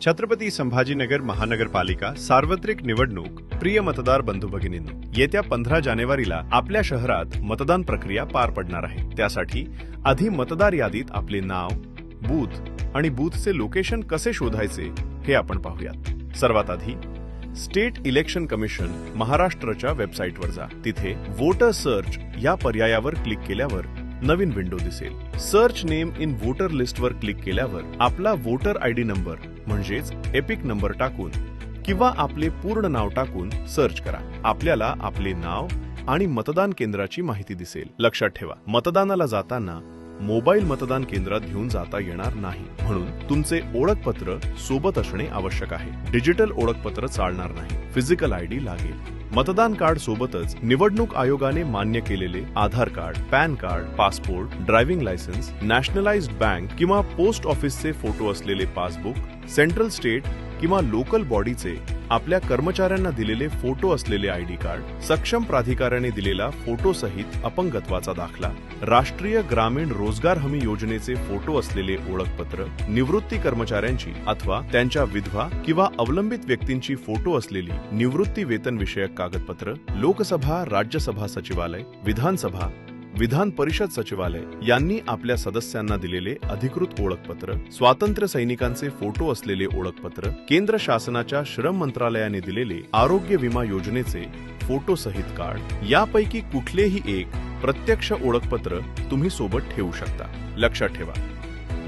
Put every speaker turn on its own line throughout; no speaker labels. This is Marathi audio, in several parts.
छत्रपती संभाजीनगर महानगरपालिका सार्वत्रिक निवडणूक. प्रिय मतदार बंधू भगिनींनो, येत्या 15 जानेवारीला आपल्या शहरात मतदान प्रक्रिया पार पडणार आहे. त्यासाठी आधी मतदार यादीत आपले नाव, बूथ आणि बूथचे लोकेशन कसे शोधायचे हे आपण पाहूयात. सर्वात आधी स्टेट इलेक्शन कमिशन महाराष्ट्रच्या वेबसाईटवर जा. तिथे वोटर सर्च या पर्यायावर क्लिक केल्यावर नवीन विंडो दिसेल. सर्च नेम इन वोटर लिस्टवर क्लिक केल्यावर आपला वोटर आयडी नंबर म्हणजेच एपिक नंबर टाकून किंवा आपले पूर्ण नाव टाकून सर्च करा. आपल्याला आपले नाव आणि मतदान केंद्राची माहिती दिसेल. लक्षात ठेवा, मतदानाला जाताना मोबाईल मतदान केंद्रात घेऊन जाता येणार नाही, म्हणून तुमचे ओळखपत्र सोबत असणे आवश्यक आहे. डिजिटल ओळखपत्र चालणार नाही, फिजिकल आयडी लागेल. मतदान कार्ड सोबतच निवडणूक आयोगाने मान्य केलेले Aadhaar card, PAN card, passport, driving licence, nationalised bank किंवा पोस्ट ऑफिसचे फोटो असलेले पासबुक, सेंट्रल स्टेट किंवा लोकल बॉडीचे आपल्या कर्मचाऱ्यांना दिलेले फोटो असलेले आयडी कार्ड, सक्षम प्राधिकाऱ्याने दिलेला फोटो सहित अपंगत्वाचा दाखला, राष्ट्रीय ग्रामीण रोजगार हमी योजनेचे फोटो असलेले ओळखपत्र, निवृत्ती कर्मचाऱ्यांची अथवा त्यांच्या विधवा किंवा अवलंबित व्यक्तींची फोटो असलेली निवृत्ती वेतन विषयक कागदपत्र, लोकसभा, राज्यसभा सचिवालय, विधानसभा, विधान परिषद सचिवालय यांनी आपल्या सदस्यांना दिलेले अधिकृत ओळखपत्र, स्वातंत्र्य सैनिकांचे फोटो असलेले ओळखपत्र, केंद्र शासनाच्या श्रम मंत्रालयाने दिलेले आरोग्य विमा योजनेचे फोटो सहित कार्ड यापैकी कुठलेही एक प्रत्यक्ष ओळखपत्र तुम्ही सोबत ठेवू शकता. लक्षात ठेवा,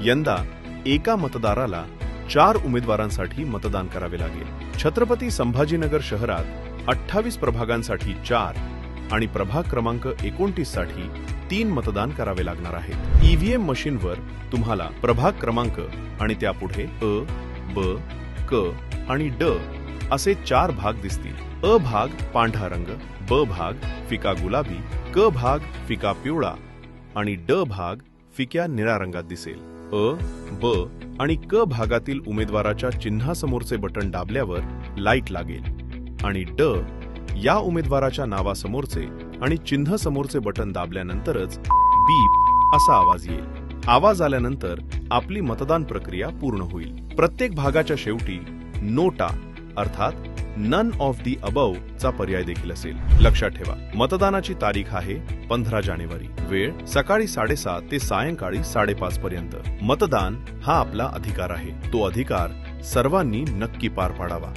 यंदा एका मतदाराला 4 उमेदवारांसाठी मतदान करावे लागेल. छत्रपती संभाजीनगर शहरात 28 प्रभागांसाठी 4 आणि प्रभाग क्रमांक 29 साठी 3 मतदान करावे लागणार आहे. ईव्हीएम मशीनवर तुम्हाला प्रभाग क्रमांक आणि त्यापुढे अ, ब, क आणि ड असे 4 भाग दिसतील. अ भाग पांढरा रंग, ब भाग फिका गुलाबी, क भाग फिका पिवळा आणि ड भाग फिक्या निळ्या रंगात दिसेल. अ, ब आणि क भागातील उमेदवाराच्या चिन्हासमोरचे बटन दाबल्यावर लाईट लागेल आणि ड या उमेदवाराच्या नावासमोरचे आणि चिन्ह समोरचे बटन दाबल्यानंतरच बीप असा आवाज येईल. आवाज आल्यानंतर आपली मतदान प्रक्रिया पूर्ण होईल. प्रत्येक भागाच्या शेवटी नोटा अर्थात नन ऑफ दी अबव चा पर्याय देखील असेल. लक्षात ठेवा, मतदानाची तारीख आहे 15 जानेवारी. वेळ सकाळी 7:30 ते सायंकाळी 5:30 पर्यंत. मतदान हा आपला अधिकार आहे. तो अधिकार सर्वांनी नक्की पार पाडावा.